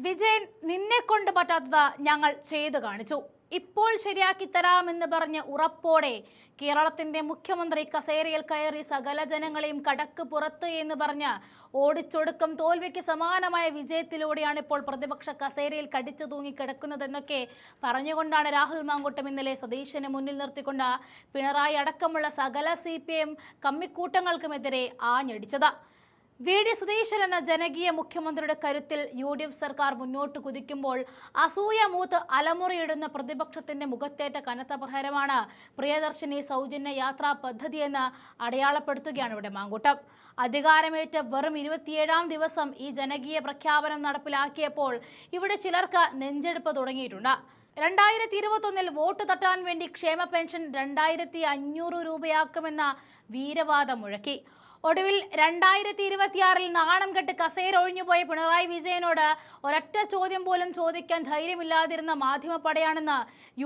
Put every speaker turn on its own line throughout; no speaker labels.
വിജയൻ നിന്നെ കൊണ്ട് പറ്റാത്തത് ഞങ്ങൾ ചെയ്തു കാണിച്ചു, ഇപ്പോൾ ശരിയാക്കി തരാമെന്ന് പറഞ്ഞ് ഉറപ്പോടെ കേരളത്തിന്റെ മുഖ്യമന്ത്രി കസേരയിൽ കയറി സകല ജനങ്ങളെയും കടക്ക് പുറത്ത് എന്ന് പറഞ്ഞ് ഓടിച്ചൊടുക്കം തോൽവിക്ക് സമാനമായ വിജയത്തിലൂടെയാണ് ഇപ്പോൾ പ്രതിപക്ഷ കസേരയിൽ കടിച്ചു തൂങ്ങി കിടക്കുന്നതെന്നൊക്കെ പറഞ്ഞുകൊണ്ടാണ് രാഹുൽ മാങ്കൂട്ടം ഇന്നലെ സതീശനെ മുന്നിൽ നിർത്തിക്കൊണ്ട് പിണറായി അടക്കമുള്ള സകല CPM കമ്മിക്കൂട്ടങ്ങൾക്കുമെതിരെ ആഞ്ഞടിച്ചത്. വി.ഡി. സതീശൻ എന്ന ജനകീയ മുഖ്യമന്ത്രിയുടെ കരുത്തിൽ UDF സർക്കാർ മുന്നോട്ട് കുതിക്കുമ്പോൾ അസൂയ മൂത്ത് അലമുറയിടുന്ന പ്രതിപക്ഷത്തിന്റെ മുഖത്തേറ്റ കനത്ത പ്രഹരമാണ് പ്രിയദർശിനി സൗജന്യ യാത്രാ പദ്ധതിയെന്ന് അടയാളപ്പെടുത്തുകയാണ് ഇവിടെ മാങ്കൂട്ടം. അധികാരമേറ്റ വെറും 27ാം ദിവസം ഈ ജനകീയ പ്രഖ്യാപനം നടപ്പിലാക്കിയപ്പോൾ ഇവിടെ ചിലർക്ക് നെഞ്ചെടുപ്പ് തുടങ്ങിയിട്ടുണ്ട്. 2021 വോട്ട് തട്ടാൻ വേണ്ടി ക്ഷേമ പെൻഷൻ 2500 രൂപയാക്കുമെന്ന വീരവാദം മുഴക്കി. ഒടുവിൽ 2026 നാണം കെട്ട് കസേര ഒഴിഞ്ഞുപോയ പിണറായി വിജയനോട് ഒരൊറ്റ ചോദ്യം പോലും ചോദിക്കാൻ ധൈര്യമില്ലാതിരുന്ന മാധ്യമപ്പടയാണെന്ന്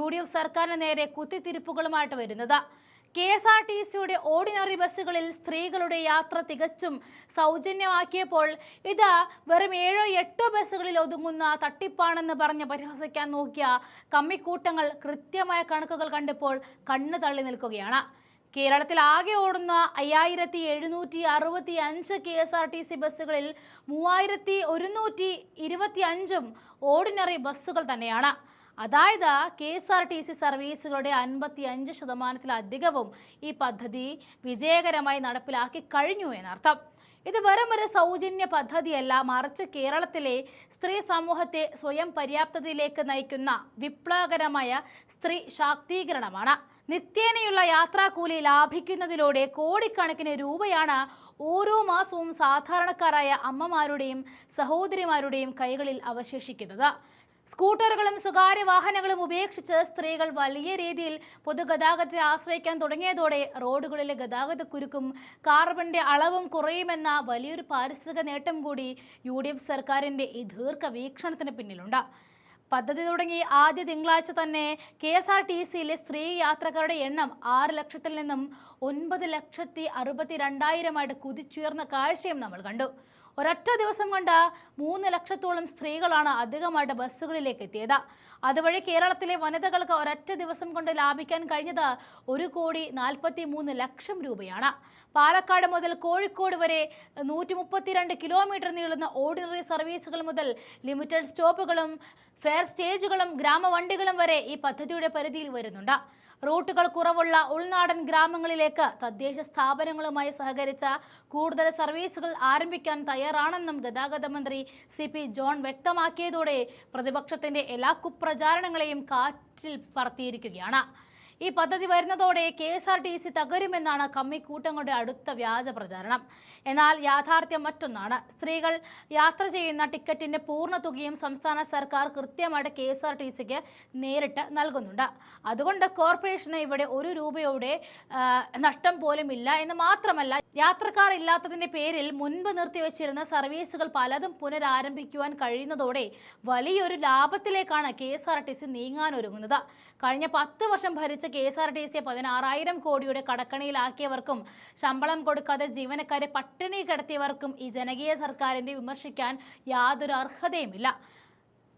UDF സർക്കാരിന് നേരെ കുത്തിത്തിരിപ്പുകളുമായിട്ട് വരുന്നത്. KSRTCയുടെ ഓർഡിനറി ബസ്സുകളിൽ സ്ത്രീകളുടെ യാത്ര തികച്ചും സൗജന്യമാക്കിയപ്പോൾ ഇത് വെറും 7-8 ബസ്സുകളിൽ ഒതുങ്ങുന്ന തട്ടിപ്പാണെന്ന് പറഞ്ഞ് പരിഹസിക്കാൻ നോക്കിയ കമ്മിക്കൂട്ടങ്ങൾ കൃത്യമായ കണക്കുകൾ കണ്ടപ്പോൾ കണ്ണു തള്ളി നിൽക്കുകയാണ്. കേരളത്തിൽ ആകെ ഓടുന്ന 5765 KSRTC ബസ്സുകളിൽ 3125 ഓർഡിനറി ബസ്സുകൾ തന്നെയാണ്. അതായത് KSRTC സർവീസുകളുടെ 55%-ലധികവും ഈ പദ്ധതി വിജയകരമായി നടപ്പിലാക്കി കഴിഞ്ഞു എന്നർത്ഥം. ഇത് വെറും ഒരു സൗജന്യ പദ്ധതിയല്ല, മറിച്ച് കേരളത്തിലെ സ്ത്രീ സമൂഹത്തെ സ്വയം പര്യാപ്തതയിലേക്ക് നയിക്കുന്ന വിപ്ലവകരമായ സ്ത്രീ ശാക്തീകരണമാണ്. നിത്യേനയുള്ള യാത്രാക്കൂലി ലാഭിക്കുന്നതിലൂടെ കോടിക്കണക്കിന് രൂപയാണ് ഓരോ മാസവും സാധാരണക്കാരായ അമ്മമാരുടെയും സഹോദരിമാരുടെയും കൈകളിൽ അവശേഷിക്കുന്നത്. സ്കൂട്ടറുകളും സ്വകാര്യ വാഹനങ്ങളും ഉപേക്ഷിച്ച് സ്ത്രീകൾ വലിയ രീതിയിൽ പൊതുഗതാഗതത്തെ ആശ്രയിക്കാൻ തുടങ്ങിയതോടെ റോഡുകളിലെ ഗതാഗത കുരുക്കും കാർബണിന്റെ അളവും കുറയുമെന്ന വലിയൊരു പാരിസ്ഥിതിക നേട്ടം കൂടി UDF സർക്കാരിന്റെ ഈ ദീർഘവീക്ഷണത്തിന് പിന്നിലുണ്ട്. പദ്ധതി തുടങ്ങി ആദ്യ തിങ്കളാഴ്ച തന്നെ KSRTCയിലെ സ്ത്രീ യാത്രക്കാരുടെ എണ്ണം 6 ലക്ഷത്തിൽ നിന്നും 9,62,000 കുതിച്ചുയർന്ന കാഴ്ചയും നമ്മൾ കണ്ടു. ഒരൊറ്റ ദിവസം കൊണ്ട് 3 ലക്ഷത്തോളം സ്ത്രീകളാണ് അധികമായിട്ട് ബസ്സുകളിലേക്ക് എത്തിയത്. അതുവഴി കേരളത്തിലെ വനിതകൾക്ക് ഒരൊറ്റ ദിവസം കൊണ്ട് ലാഭിക്കാൻ കഴിഞ്ഞത് 1,43 ലക്ഷം രൂപയാണ്. പാലക്കാട് മുതൽ കോഴിക്കോട് വരെ 132 കിലോമീറ്റർ നീളുന്ന ഓർഡിനറി സർവീസുകൾ മുതൽ ലിമിറ്റഡ് സ്റ്റോപ്പുകളും ഫെയർ സ്റ്റേജുകളും ഗ്രാമവണ്ടികളും വരെ ഈ പദ്ധതിയുടെ പരിധിയിൽ വരുന്നുണ്ട്. റൂട്ടുകൾ കുറവുള്ള ഉൾനാടൻ ഗ്രാമങ്ങളിലേക്ക് തദ്ദേശ സ്ഥാപനങ്ങളുമായി സഹകരിച്ച കൂടുതൽ സർവീസുകൾ ആരംഭിക്കാൻ തയ്യാറാണെന്നും ഗതാഗത മന്ത്രി CP ജോൺ വ്യക്തമാക്കിയതോടെ പ്രതിപക്ഷത്തിന്റെ എല്ലാ കുപ്രചാരണങ്ങളെയും കാറ്റിൽ പറത്തിയിരിക്കുകയാണ്. ഈ പദ്ധതി വരുന്നതോടെ KSRTC തകരുമെന്നാണ് കമ്മിക്കൂട്ടങ്ങളുടെ അടുത്ത വ്യാജ പ്രചാരണം. എന്നാൽ യാഥാർത്ഥ്യം മറ്റൊന്നാണ്. സ്ത്രീകൾ യാത്ര ചെയ്യുന്ന ടിക്കറ്റിന്റെ പൂർണ്ണ തുകയും സംസ്ഥാന സർക്കാർ കൃത്യമായിട്ട് KSRTCക്ക് നേരിട്ട് നൽകുന്നുണ്ട്. അതുകൊണ്ട് കോർപ്പറേഷന് ഇവിടെ 1 രൂപയുടെ നഷ്ടം പോലും ഇല്ല എന്ന് മാത്രമല്ല, യാത്രക്കാർ ഇല്ലാത്തതിന്റെ പേരിൽ മുൻപ് നിർത്തിവെച്ചിരുന്ന സർവീസുകൾ പലതും പുനരാരംഭിക്കുവാൻ കഴിയുന്നതോടെ വലിയൊരു ലാഭത്തിലേക്കാണ് KSRTC നീങ്ങാനൊരുങ്ങുന്നത്. കഴിഞ്ഞ 10 വർഷം ഭരിച്ച KSRTC 16,000 കോടിയുടെ കടക്കണിയിലാക്കിയവർക്കും ശമ്പളം കൊടുക്കാതെ ജീവനക്കാരെ പട്ടിണി കിടത്തിയവർക്കും ഈ ജനകീയ സർക്കാരിനെ വിമർശിക്കാൻ യാതൊരു അർഹതയുമില്ല.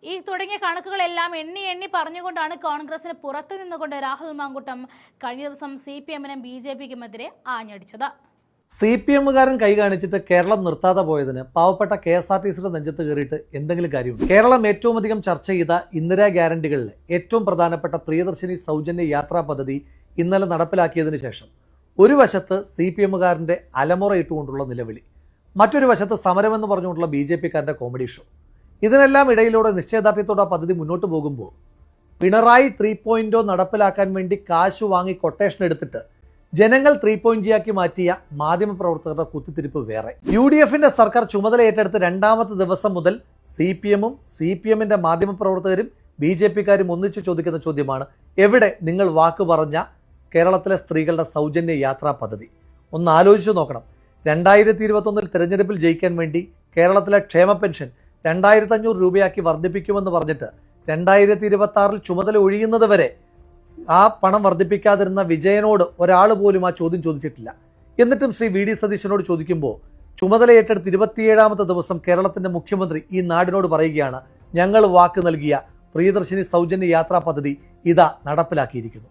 ഈ തുടങ്ങിയ കണക്കുകളെല്ലാം എണ്ണി പറഞ്ഞുകൊണ്ടാണ് കോൺഗ്രസിന് പുറത്തു നിന്നുകൊണ്ട് രാഹുൽ മാങ്കൂട്ടം കഴിഞ്ഞ ദിവസം CPMനും BJPക്കുമെതിരെ ആഞ്ഞടിച്ചത്.
CPMകാരൻ കൈ കാണിച്ചിട്ട് കേരളം നിർത്താതെ പോയതിന് പാവപ്പെട്ട KSRTCയുടെ നെഞ്ചത്ത് കയറിയിട്ട് എന്തെങ്കിലും കാര്യമുണ്ട്? കേരളം ഏറ്റവും അധികം ചർച്ച ചെയ്ത ഇന്ദിരാ ഗ്യാരണ്ടികളിൽ ഏറ്റവും പ്രധാനപ്പെട്ട പ്രിയദർശിനി സൗജന്യ യാത്രാ പദ്ധതി ഇന്നലെ നടപ്പിലാക്കിയതിനു ശേഷം ഒരു വശത്ത് CPMകാരൻ്റെ അലമുറ ഇട്ടുകൊണ്ടുള്ള നിലവിളി, മറ്റൊരു വശത്ത് സമരമെന്ന് പറഞ്ഞുകൊണ്ടുള്ള BJPക്കാരൻ്റെ കോമഡി ഷോ. ഇതിനെല്ലാം ഇടയിലൂടെ നിശ്ചയദാർഢ്യത്തോടെ പദ്ധതി മുന്നോട്ട് പോകുമ്പോൾ പിണറായി 3.0 നടപ്പിലാക്കാൻ വേണ്ടി കാശ് വാങ്ങി കൊട്ടേഷൻ എടുത്തിട്ട് ജനങ്ങൾ 3.0 ആക്കി മാറ്റിയ മാധ്യമപ്രവർത്തകരുടെ കുത്തിത്തിരിപ്പ് വേറെ. UDFന്റെ സർക്കാർ ചുമതല ഏറ്റെടുത്ത് 2ാമത്തെ ദിവസം മുതൽ CPMും CPMന്റെ മാധ്യമപ്രവർത്തകരും BJPക്കാരും ഒന്നിച്ചു ചോദിക്കുന്ന ചോദ്യമാണ്, എവിടെ നിങ്ങൾ വാക്ക് പറഞ്ഞ കേരളത്തിലെ സ്ത്രീകളുടെ സൗജന്യ യാത്രാ പദ്ധതി? ഒന്ന് ആലോചിച്ച് നോക്കണം. 2021 തിരഞ്ഞെടുപ്പിൽ ജയിക്കാൻ വേണ്ടി കേരളത്തിലെ ക്ഷേമ പെൻഷൻ 2,500 രൂപയാക്കി വർദ്ധിപ്പിക്കുമെന്ന് പറഞ്ഞിട്ട് 2026 ചുമതല ഒഴിയുന്നത് വരെ ആ പണം വർദ്ധിപ്പിക്കാതിരുന്ന വിജയനോട് ഒരാൾ പോലും ആ ചോദ്യം ചോദിച്ചിട്ടില്ല. എന്നിട്ടും ശ്രീ വി ഡി സതീശനോട് ചോദിക്കുമ്പോൾ ചുമതല ഏറ്റെടുത്ത് 27ാമത്തെ ദിവസം കേരളത്തിന്റെ മുഖ്യമന്ത്രി ഈ നാടിനോട് പറയുകയാണ്, ഞങ്ങൾ വാക്ക് നൽകിയ പ്രിയദർശിനി സൗജന്യ യാത്രാ പദ്ധതി ഇതാ നടപ്പിലാക്കിയിരിക്കുന്നു.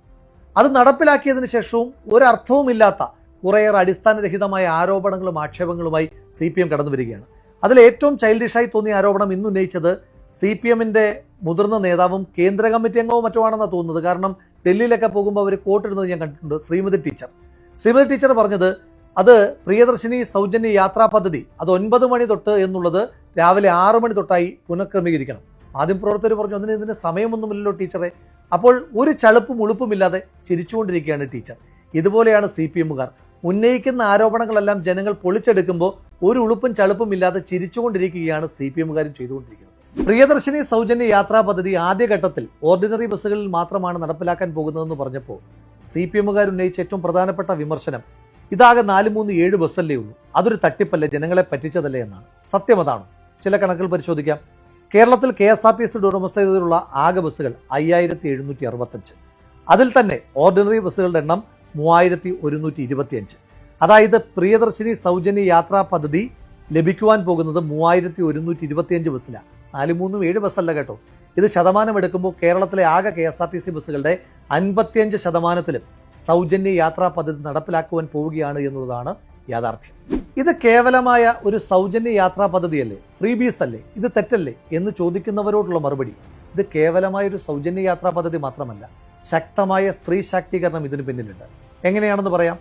അത് നടപ്പിലാക്കിയതിനു ശേഷവും ഒരർത്ഥവുമില്ലാത്ത കുറേയേറെ അടിസ്ഥാനരഹിതമായ ആരോപണങ്ങളും ആക്ഷേപങ്ങളുമായി CPM കടന്നു വരികയാണ്. അതിൽ ഏറ്റവും ചൈൽഡിഷായി തോന്നിയ ആരോപണം ഇന്ന് ഉന്നയിച്ചത് CPMന്റെ മുതിർന്ന നേതാവും കേന്ദ്ര കമ്മിറ്റി അംഗവും മറ്റുമാണെന്നാണ് തോന്നുന്നത്. കാരണം ഡൽഹിയിലൊക്കെ പോകുമ്പോൾ അവർ കോട്ടിടുന്നത് ഞാൻ കണ്ടിട്ടുണ്ട്. ശ്രീമതി ടീച്ചർ പറഞ്ഞത് അത് പ്രിയദർശിനി സൗജന്യ യാത്രാ പദ്ധതി അത് 9 മണി തൊട്ട് എന്നുള്ളത് രാവിലെ 6 മണി തൊട്ടായി പുനഃക്രമീകരിക്കണം. മാധ്യമപ്രവർത്തകർ പറഞ്ഞു ഇതിന് സമയമൊന്നുമില്ലല്ലോ ടീച്ചറെ. അപ്പോൾ ഒരു ചളുപ്പും ഉളുപ്പുമില്ലാതെ ചിരിച്ചുകൊണ്ടിരിക്കുകയാണ് ടീച്ചർ. ഇതുപോലെയാണ് CPMകാർ ഉന്നയിക്കുന്ന ആരോപണങ്ങളെല്ലാം ജനങ്ങൾ പൊളിച്ചെടുക്കുമ്പോൾ ഒരു ഉളുപ്പും ചളുപ്പും ഇല്ലാതെ ചിരിച്ചുകൊണ്ടിരിക്കുകയാണ് CPMകാരും ചെയ്തുകൊണ്ടിരിക്കുന്നത്. പ്രിയദർശിനി സൗജന്യ യാത്രാ പദ്ധതി ആദ്യഘട്ടത്തിൽ ഓർഡിനറി ബസ്സുകളിൽ മാത്രമാണ് നടപ്പിലാക്കാൻ പോകുന്നതെന്ന് പറഞ്ഞപ്പോൾ CPMകാർ ഉന്നയിച്ച ഏറ്റവും പ്രധാനപ്പെട്ട വിമർശനം ഇതാകെ 437 ബസ്സല്ലേ ഉള്ളൂ, അതൊരു തട്ടിപ്പല്ലേ, ജനങ്ങളെ പറ്റിച്ചതല്ലേ എന്നാണ്. സത്യം അതാണ്. ചില കണക്കുകൾ പരിശോധിക്കാം. കേരളത്തിൽ KSRTC ഉടമസ്ഥതയിലുള്ള ആകെ ബസ്സുകൾ 5765. അതിൽ തന്നെ ഓർഡിനറി ബസ്സുകളുടെ എണ്ണം 3125. അതായത് പ്രിയദർശിനി സൗജന്യ യാത്രാ പദ്ധതി ലഭിക്കുവാൻ പോകുന്നത് 3125 ബസ്സിലാണ്. 437 ബസ്സല്ല കേട്ടോ. ഇത് ശതമാനം എടുക്കുമ്പോൾ കേരളത്തിലെ ആകെ KSRTC ബസ്സുകളുടെ 55%ലും സൗജന്യ യാത്രാ പദ്ധതി നടപ്പിലാക്കുവാൻ പോവുകയാണ് എന്നുള്ളതാണ് യാഥാർത്ഥ്യം. ഇത് കേവലമായ ഒരു സൗജന്യ യാത്രാ പദ്ധതിയല്ലേ, ഫ്രീ ബീസ് അല്ലേ, ഇത് തെറ്റല്ലേ എന്ന് ചോദിക്കുന്നവരോടുള്ള മറുപടി ഇത് കേവലമായ ഒരു സൗജന്യ യാത്രാ പദ്ധതി മാത്രമല്ല, ശക്തമായ സ്ത്രീ ശാക്തീകരണം ഇതിന് പിന്നിലുണ്ട്. എങ്ങനെയാണെന്ന് പറയാം.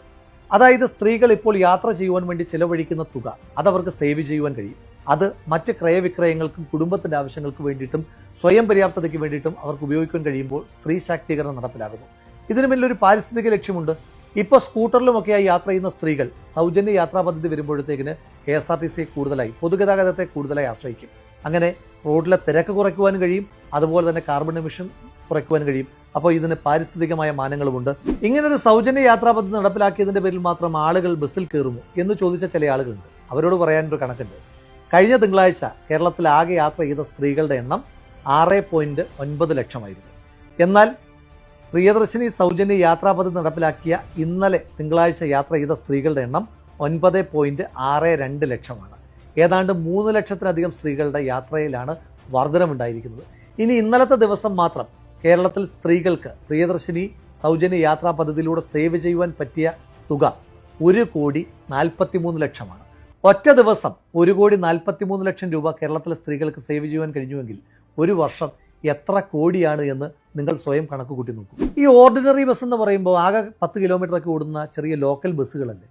അതായത് സ്ത്രീകൾ ഇപ്പോൾ യാത്ര ചെയ്യുവാൻ വേണ്ടി ചിലവഴിക്കുന്ന തുക അതവർക്ക് സേവ് ചെയ്യുവാൻ കഴിയും. അത് മറ്റ് ക്രയവിക്രയങ്ങൾക്കും കുടുംബത്തിൻ്റെ ആവശ്യങ്ങൾക്ക് വേണ്ടിയിട്ടും സ്വയം പര്യാപ്തതയ്ക്ക് വേണ്ടിയിട്ടും അവർക്ക് ഉപയോഗിക്കാൻ കഴിയുമ്പോൾ സ്ത്രീ ശാക്തീകരണം നടപ്പിലാകുന്നു. ഇതിനു മേലൊരു പാരിസ്ഥിതിക ലക്ഷ്യമുണ്ട്. ഇപ്പോൾ സ്കൂട്ടറിലുമൊക്കെയായി യാത്ര ചെയ്യുന്ന സ്ത്രീകൾ സൗജന്യ യാത്രാ പദ്ധതി വരുമ്പോഴത്തേക്കിന് KSRTC കൂടുതലായി പൊതുഗതാഗതത്തെ കൂടുതലായി ആശ്രയിക്കും. അങ്ങനെ റോഡിലെ തിരക്ക് കുറയ്ക്കുവാനും കഴിയും, അതുപോലെ തന്നെ കാർബൺ എമിഷൻ കുറയ്ക്കുവാൻ കഴിയും. അപ്പോൾ ഇതിന് പാരിസ്ഥിതികമായ മാനങ്ങളുമുണ്ട്. ഇങ്ങനൊരു സൗജന്യ യാത്രാ പദ്ധതി നടപ്പിലാക്കിയതിൻ്റെ പേരിൽ മാത്രം ആളുകൾ ബസ്സിൽ കയറുമോ എന്ന് ചോദിച്ച ചില ആളുകളുണ്ട്. അവരോട് പറയാനൊരു കണക്കുണ്ട്. കഴിഞ്ഞ തിങ്കളാഴ്ച കേരളത്തിൽ ആകെ യാത്ര ചെയ്ത സ്ത്രീകളുടെ എണ്ണം 6.9 ലക്ഷമായിരുന്നു. എന്നാൽ പ്രിയദർശിനി സൗജന്യ യാത്രാ പദ്ധതി നടപ്പിലാക്കിയ ഇന്നലെ തിങ്കളാഴ്ച യാത്ര ചെയ്ത സ്ത്രീകളുടെ എണ്ണം 9.62 ലക്ഷമാണ്. ഏതാണ്ട് 3 ലക്ഷത്തിലധികം സ്ത്രീകളുടെ യാത്രയിലാണ് വർധനമുണ്ടായിരിക്കുന്നത്. ഇനി ഇന്നലത്തെ ദിവസം മാത്രം കേരളത്തിൽ സ്ത്രീകൾക്ക് പ്രിയദർശിനി സൗജന്യ യാത്രാ പദ്ധതിയിലൂടെ സേവ് ചെയ്യുവാൻ പറ്റിയ തുക 1,43 ലക്ഷമാണ്. ഒറ്റ ദിവസം 1,43 രൂപ കേരളത്തിലെ സ്ത്രീകൾക്ക് സേവ് ചെയ്യുവാൻ കഴിഞ്ഞുവെങ്കിൽ ഒരു വർഷം എത്ര കോടിയാണ് എന്ന് നിങ്ങൾ സ്വയം കണക്ക് കൂട്ടി നോക്കൂ. ഈ ഓർഡിനറി ബസ് എന്ന് പറയുമ്പോൾ ആകെ 10 കിലോമീറ്ററൊക്കെ ഓടുന്ന ചെറിയ ലോക്കൽ ബസ്സുകളല്ലേ,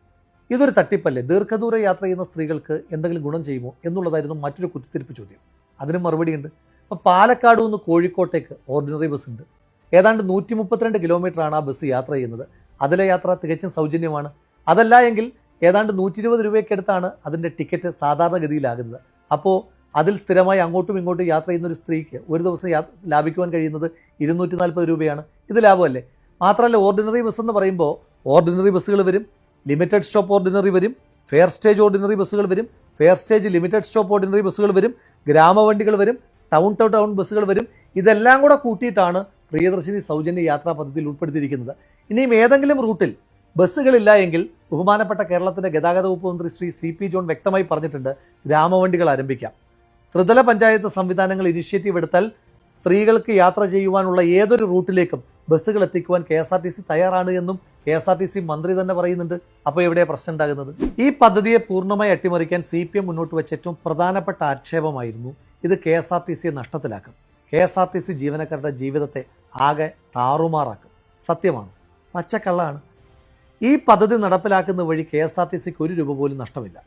ഇതൊരു തട്ടിപ്പല്ലേ? ദീർഘദൂര യാത്ര ചെയ്യുന്ന സ്ത്രീകൾക്ക് എന്തെങ്കിലും ഗുണം ചെയ്യുമോ എന്നുള്ളതായിരുന്നു മറ്റൊരു കുത്തിത്തിരിപ്പ് ചോദ്യം. അതിനും മറുപടിയുണ്ട്. അപ്പോൾ പാലക്കാട് നിന്ന് കോഴിക്കോട്ടേക്ക് ഓർഡിനറി ബസ് ഉണ്ട്. ഏതാണ്ട് 132 കിലോമീറ്ററാണ് ആ ബസ് യാത്ര ചെയ്യുന്നത്. അതിലെ യാത്ര തികച്ചും സൗജന്യമാണ്. അതല്ല എങ്കിൽ ഏതാണ്ട് 120 രൂപയ്ക്കടുത്താണ് അതിൻ്റെ ടിക്കറ്റ് സാധാരണഗതിയിലാകുന്നത്. അപ്പോൾ അതിൽ സ്ഥിരമായി അങ്ങോട്ടും ഇങ്ങോട്ടും യാത്ര ചെയ്യുന്ന ഒരു സ്ത്രീക്ക് ഒരു ദിവസം ലാഭിക്കുവാൻ കഴിയുന്നത് 240 രൂപയാണ്. ഇത് ലാഭമല്ലേ? മാത്രമല്ല ഓർഡിനറി ബസ് എന്ന് പറയുമ്പോൾ ഓർഡിനറി ബസ്സുകൾ വരും, ലിമിറ്റഡ് സ്റ്റോപ്പ് ഓർഡിനറി വരും, ഫെയർ സ്റ്റേജ് ഓർഡിനറി ബസ്സുകൾ വരും, fair stage limited stop ordinary ബസ്സുകൾ വരും, ഗ്രാമവണ്ടികൾ വരും, ടൗൺ ടു ടൗൺ ബസ്സുകൾ വരും. ഇതെല്ലാം കൂടെ കൂട്ടിയിട്ടാണ് പ്രിയദർശിനി സൗജന്യ യാത്രാ പദ്ധതിയിൽ ഉൾപ്പെടുത്തിയിരിക്കുന്നത്. ഇനിയും ഏതെങ്കിലും റൂട്ടിൽ ബസ്സുകളില്ല എങ്കിൽ ബഹുമാനപ്പെട്ട കേരളത്തിൻ്റെ ഗതാഗത വകുപ്പ് മന്ത്രി ശ്രീ CP ജോൺ വ്യക്തമായി പറഞ്ഞിട്ടുണ്ട്, ഗ്രാമവണ്ടികൾ ആരംഭിക്കാം. ത്രിതല പഞ്ചായത്ത് സംവിധാനങ്ങൾ ഇനിഷ്യേറ്റീവ് എടുത്താൽ സ്ത്രീകൾക്ക് യാത്ര ചെയ്യുവാനുള്ള ഏതൊരു റൂട്ടിലേക്കും ബസ്സുകൾ എത്തിക്കുവാൻ KSRTC തയ്യാറാണ് എന്നും KSRTC മന്ത്രി തന്നെ പറയുന്നുണ്ട്. അപ്പോൾ എവിടെയാണ് പ്രശ്നം ഉണ്ടാകുന്നത്? ഈ പദ്ധതിയെ പൂർണ്ണമായി അട്ടിമറിക്കാൻ CPM മുന്നോട്ട് വെച്ച ഏറ്റവും പ്രധാനപ്പെട്ട ആക്ഷേപമായിരുന്നു ഇത് KSRTCയെ നഷ്ടത്തിലാക്കും, KSRTC ജീവനക്കാരുടെ ജീവിതത്തെ ആകെ താറുമാറാക്കും. സത്യമാണ്, പച്ചക്കള്ളാണ്. ഈ പദ്ധതി നടപ്പിലാക്കുന്ന വഴി KSRTCക്ക് 1 രൂപ പോലും നഷ്ടമില്ല.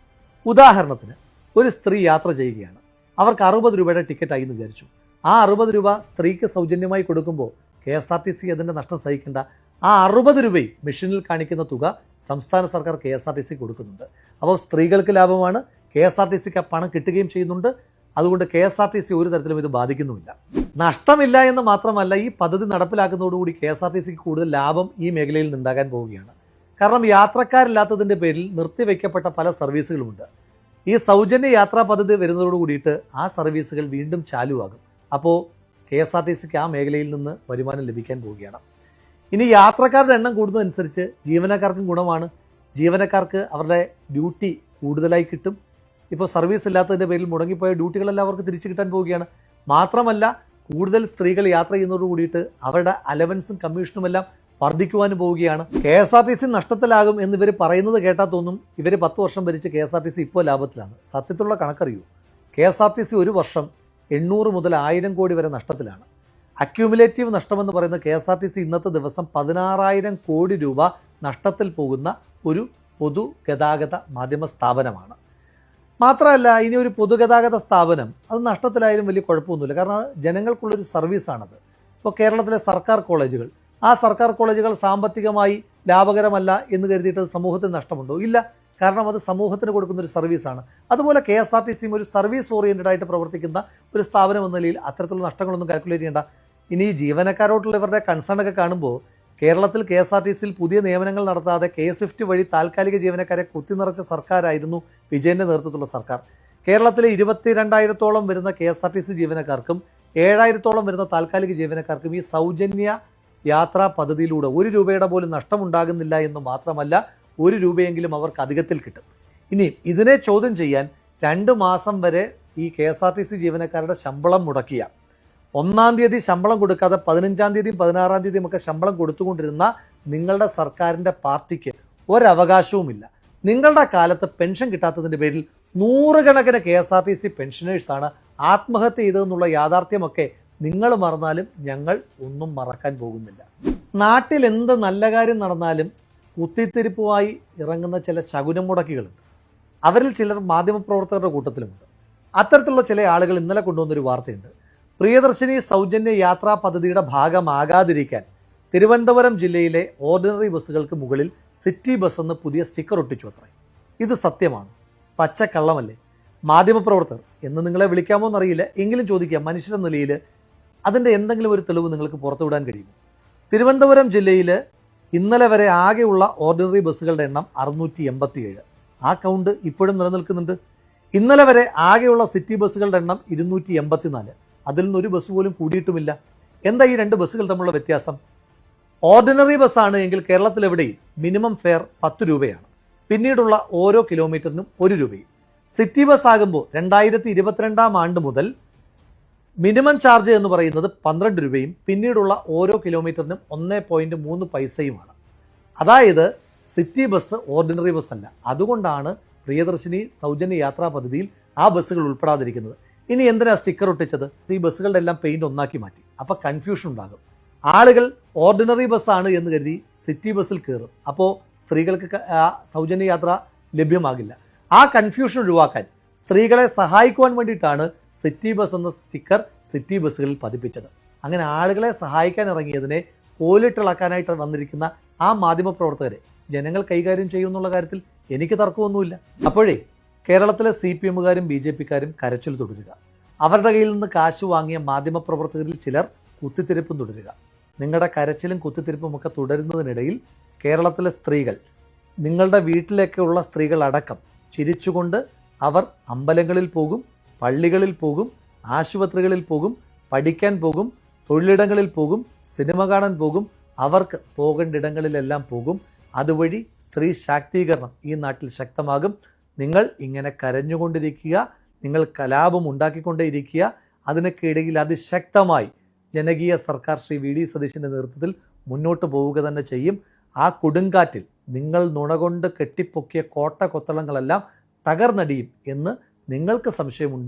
ഉദാഹരണത്തിന് ഒരു സ്ത്രീ യാത്ര ചെയ്യുകയാണ്, അവർക്ക് 60 രൂപയുടെ ടിക്കറ്റായി എന്ന് വിചാരിച്ചു. ആ 60 രൂപ സ്ത്രീക്ക് സൗജന്യമായി കൊടുക്കുമ്പോൾ KSRTC അതിൻ്റെ നഷ്ടം സഹിക്കേണ്ട. ആ 60 രൂപയും മെഷീനിൽ കാണിക്കുന്ന തുക സംസ്ഥാന സർക്കാർ KSRTC കൊടുക്കുന്നുണ്ട്. അപ്പോൾ സ്ത്രീകൾക്ക് ലാഭമാണ്, KSRTCക്ക് ആ പണം കിട്ടുകയും ചെയ്യുന്നുണ്ട്. അതുകൊണ്ട് KSRTC ഒരു തരത്തിലും ഇത് ബാധിക്കുന്നുമില്ല. നഷ്ടമില്ല എന്ന് മാത്രമല്ല, ഈ പദ്ധതി നടപ്പിലാക്കുന്നതോടുകൂടി KSRTCക്ക് കൂടുതൽ ലാഭം ഈ മേഖലയിൽ നിന്നുണ്ടാകാൻ പോവുകയാണ്. കാരണം യാത്രക്കാരില്ലാത്തതിൻ്റെ പേരിൽ നിർത്തിവെക്കപ്പെട്ട പല സർവീസുകളുമുണ്ട്. ഈ സൗജന്യ യാത്രാ പദ്ധതി വരുന്നതോട് കൂടിയിട്ട് ആ സർവീസുകൾ വീണ്ടും ചാലുവാകും. അപ്പോൾ KSRTCക്ക് ആ മേഖലയിൽ നിന്ന് വരുമാനം ലഭിക്കാൻ പോവുകയാണ്. ഇനി യാത്രക്കാരുടെ എണ്ണം കൂടുന്നതനുസരിച്ച് ജീവനക്കാർക്കും ഗുണമാണ്. ജീവനക്കാർക്ക് അവരുടെ ഡ്യൂട്ടി കൂടുതലായി കിട്ടും. ഇപ്പോൾ സർവീസ് ഇല്ലാത്തതിൻ്റെ പേരിൽ മുടങ്ങിപ്പോയ ഡ്യൂട്ടികളെല്ലാം അവർക്ക് തിരിച്ചു കിട്ടാൻ പോവുകയാണ്. മാത്രമല്ല കൂടുതൽ സ്ത്രീകൾ യാത്ര ചെയ്യുന്നതോട് കൂടിയിട്ട് അവരുടെ അലവൻസും കമ്മീഷനുമെല്ലാം വർദ്ധിക്കുവാനും പോവുകയാണ്. KSRTC നഷ്ടത്തിലാകും എന്ന് ഇവർ പറയുന്നത് കേട്ടാൽ തോന്നും ഇവർ 10 വർഷം ഭരിച്ച് KSRTC ഇപ്പോൾ ലാഭത്തിലാണ്. സത്യത്തിലുള്ള കണക്കറിയൂ, KSRTC ഒരു വർഷം 800 മുതൽ 1000 കോടി വരെ നഷ്ടത്തിലാണ്. അക്യൂമുലേറ്റീവ് നഷ്ടമെന്ന് പറയുന്ന KSRTC ഇന്നത്തെ ദിവസം 16,000 കോടി രൂപ നഷ്ടത്തിൽ പോകുന്ന ഒരു പൊതുഗതാഗത മാധ്യമ സ്ഥാപനമാണ്. മാത്രമല്ല ഇനി ഒരു പൊതുഗതാഗത സ്ഥാപനം അത് നഷ്ടത്തിലായാലും വലിയ കുഴപ്പമൊന്നുമില്ല. കാരണം ജനങ്ങൾക്കുള്ളൊരു സർവീസാണത്. ഇപ്പോൾ കേരളത്തിലെ സർക്കാർ കോളേജുകൾ, ആ സർക്കാർ കോളേജുകൾ സാമ്പത്തികമായി ലാഭകരമല്ല എന്ന് കരുതിയിട്ട് സമൂഹത്തിന് നഷ്ടമുണ്ടോ? ഇല്ല. കാരണം അത് സമൂഹത്തിന് കൊടുക്കുന്ന ഒരു സർവീസാണ്. അതുപോലെ KSRTCയും ഒരു സർവീസ് ഓറിയൻറ്റഡ് ആയിട്ട് പ്രവർത്തിക്കുന്ന ഒരു സ്ഥാപനം എന്ന നിലയിൽ അത്തരത്തിലുള്ള നഷ്ടങ്ങളൊന്നും കാൽക്കുലേറ്റ് ചെയ്യേണ്ട. ഇനി ജീവനക്കാരോട്ടുള്ള ഇവരുടെ കൺസേണൊക്കെ കാണുമ്പോൾ കേരളത്തിൽ KSRTCയിൽ പുതിയ നിയമനങ്ങൾ നടത്താതെ K-Swift വഴി താൽക്കാലിക ജീവനക്കാരെ കുത്തിനിറച്ച സർക്കാരായിരുന്നു വിജയൻ്റെ നേതൃത്വത്തിലുള്ള സർക്കാർ. കേരളത്തിലെ 22,000-ഓളം വരുന്ന KSRTC ജീവനക്കാർക്കും 7,000-ഓളം വരുന്ന താൽക്കാലിക ജീവനക്കാർക്കും ഈ സൗജന്യ യാത്രാ പദ്ധതിയിലൂടെ 1 രൂപയുടെ പോലും നഷ്ടമുണ്ടാകുന്നില്ല എന്ന് മാത്രമല്ല 1 രൂപയെങ്കിലും അവർക്ക് അധികത്തിൽ കിട്ടും. ഇനി ഇതിനെ ചോദ്യം ചെയ്യാൻ 2 മാസം വരെ ഈ KSRTC ജീവനക്കാരുടെ ശമ്പളം മുടക്കിയ, 1-ാം തീയതി ശമ്പളം കൊടുക്കാതെ 15-ാം തീയതിയും 16-ാം തീയതിയും ഒക്കെ ശമ്പളം കൊടുത്തുകൊണ്ടിരുന്ന നിങ്ങളുടെ സർക്കാരിൻ്റെ പാർട്ടിക്ക് ഒരവകാശവുമില്ല. നിങ്ങളുടെ കാലത്ത് പെൻഷൻ കിട്ടാത്തതിൻ്റെ പേരിൽ നൂറുകണക്കിന് KSRTC പെൻഷനേഴ്സാണ് ആത്മഹത്യ ചെയ്തതെന്നുള്ള യാഥാർത്ഥ്യമൊക്കെ നിങ്ങൾ മറന്നാലും ഞങ്ങൾ ഒന്നും മറക്കാൻ പോകുന്നില്ല. നാട്ടിൽ എന്ത് നല്ല കാര്യം നടന്നാലും കുത്തിത്തിരിപ്പുമായി ഇറങ്ങുന്ന ചില ശകുനം മുടക്കികളുണ്ട്. അവരിൽ ചിലർ മാധ്യമപ്രവർത്തകരുടെ കൂട്ടത്തിലുമുണ്ട്. അത്തരത്തിലുള്ള ചില ആളുകൾ ഇന്നലെ കൊണ്ടുവന്നൊരു വാർത്തയുണ്ട്. പ്രിയദർശിനി സൗജന്യ യാത്രാ പദ്ധതിയുടെ ഭാഗമാകാതിരിക്കാൻ തിരുവനന്തപുരം ജില്ലയിലെ ഓർഡിനറി ബസ്സുകൾക്ക് മുകളിൽ സിറ്റി ബസ് എന്ന് പുതിയ സ്റ്റിക്കർ ഒട്ടിച്ചു അത്രേ. ഇത് സത്യമാണ്, പച്ചക്കള്ളമല്ലേ? മാധ്യമപ്രവർത്തകർ എന്ന് നിങ്ങളെ വിളിക്കാമോ എന്നറിയില്ല, എങ്കിലും ചോദിക്കാം, മനുഷ്യരെന്ന നിലയിൽ അതിൻ്റെ എന്തെങ്കിലും ഒരു തെളിവ് നിങ്ങൾക്ക് പുറത്തുവിടാൻ കഴിയുമോ? തിരുവനന്തപുരം ജില്ലയിൽ ഇന്നലെ വരെ ആകെയുള്ള ഓർഡിനറി ബസ്സുകളുടെ എണ്ണം 687. ആ കൗണ്ട് ഇപ്പോഴും നിലനിൽക്കുന്നുണ്ട്. ഇന്നലെ വരെ ആകെയുള്ള സിറ്റി ബസ്സുകളുടെ എണ്ണം 284. അതിൽ നിന്നൊരു ബസ് പോലും കൂടിയിട്ടുമില്ല. എന്താ ഈ 2 ബസ്സുകൾ തമ്മിലുള്ള വ്യത്യാസം? ഓർഡിനറി ബസ്സാണ് എങ്കിൽ കേരളത്തിലെവിടെയും മിനിമം ഫെയർ 10 രൂപയാണ്. പിന്നീടുള്ള ഓരോ കിലോമീറ്ററിനും 1 രൂപയും. സിറ്റി ബസ് ആകുമ്പോൾ 2022 ആണ്ട് മുതൽ മിനിമം ചാർജ് എന്ന് പറയുന്നത് 12 രൂപയും പിന്നീടുള്ള ഓരോ കിലോമീറ്ററിനും 1.3 പൈസയുമാണ്. അതായത് സിറ്റി ബസ് ഓർഡിനറി ബസ് അല്ല. അതുകൊണ്ടാണ് പ്രിയദർശിനി സൗജന്യ യാത്രാ പദ്ധതിയിൽ ആ ബസ്സുകൾ ഉൾപ്പെടാതിരിക്കുന്നത്. ഇനി എന്തിനാ സ്റ്റിക്കർ ഒട്ടിച്ചത്? ഈ ബസ്സുകളുടെ എല്ലാം പെയിന്റ് ഒന്നാക്കി മാറ്റി. അപ്പോൾ കൺഫ്യൂഷൻ ഉണ്ടാകും. ആളുകൾ ഓർഡിനറി ബസ്സാണ് എന്ന് കരുതി സിറ്റി ബസ്സിൽ കയറും. അപ്പോൾ സ്ത്രീകൾക്ക് സൗജന്യ യാത്ര ലഭ്യമാകില്ല. ആ കൺഫ്യൂഷൻ ഒഴിവാക്കാൻ സ്ത്രീകളെ സഹായിക്കുവാൻ വേണ്ടിയിട്ടാണ് സിറ്റി ബസ് എന്ന സ്റ്റിക്കർ സിറ്റി ബസ്സുകളിൽ പതിപ്പിച്ചത്. അങ്ങനെ ആളുകളെ സഹായിക്കാൻ ഇറങ്ങിയതിനെ കോലിട്ടിളക്കാനായിട്ട് വന്നിരിക്കുന്ന ആ മാധ്യമപ്രവർത്തകരെ ജനങ്ങൾ കൈകാര്യം ചെയ്യുമെന്നുള്ള കാര്യത്തിൽ എനിക്ക് തർക്കമൊന്നുമില്ല. അപ്പോഴേ കേരളത്തിലെ CPMകാരും BJPക്കാരും കരച്ചിൽ തുടരുക. അവരുടെ കയ്യിൽ നിന്ന് കാശ് വാങ്ങിയ മാധ്യമപ്രവർത്തകരിൽ ചിലർ കുത്തിത്തിരിപ്പും തുടരുക. നിങ്ങളുടെ കരച്ചിലും കുത്തിത്തിരിപ്പും ഒക്കെ തുടരുന്നതിനിടയിൽ കേരളത്തിലെ സ്ത്രീകൾ, നിങ്ങളുടെ വീട്ടിലേക്കുള്ള സ്ത്രീകൾ അടക്കം ചിരിച്ചുകൊണ്ട് അവർ അമ്പലങ്ങളിൽ പോകും, പള്ളികളിൽ പോകും, ആശുപത്രികളിൽ പോകും, പഠിക്കാൻ പോകും, തൊഴിലിടങ്ങളിൽ പോകും, സിനിമ കാണാൻ പോകും, അവർക്ക് പോകേണ്ട ഇടങ്ങളിലെല്ലാം പോകും. അതുവഴി സ്ത്രീ ശാക്തീകരണം ഈ നാട്ടിൽ ശക്തമാകും. നിങ്ങൾ ഇങ്ങനെ കരഞ്ഞുകൊണ്ടിരിക്കുക, നിങ്ങൾ കലാപം ഉണ്ടാക്കിക്കൊണ്ടേയിരിക്കുക. അതിനൊക്കെയിടയിൽ അതിശക്തമായി ജനകീയ സർക്കാർ ശ്രീ VD സതീശൻ്റെ നേതൃത്വത്തിൽ മുന്നോട്ട് പോവുക തന്നെ ചെയ്യും. ആ കൊടുങ്കാറ്റിൽ നിങ്ങൾ നുണകൊണ്ട് കെട്ടിപ്പൊക്കിയ കോട്ട കൊത്തളങ്ങളെല്ലാം തകർന്നടിയും എന്ന് നിങ്ങൾക്ക് സംശയമുണ്ട്.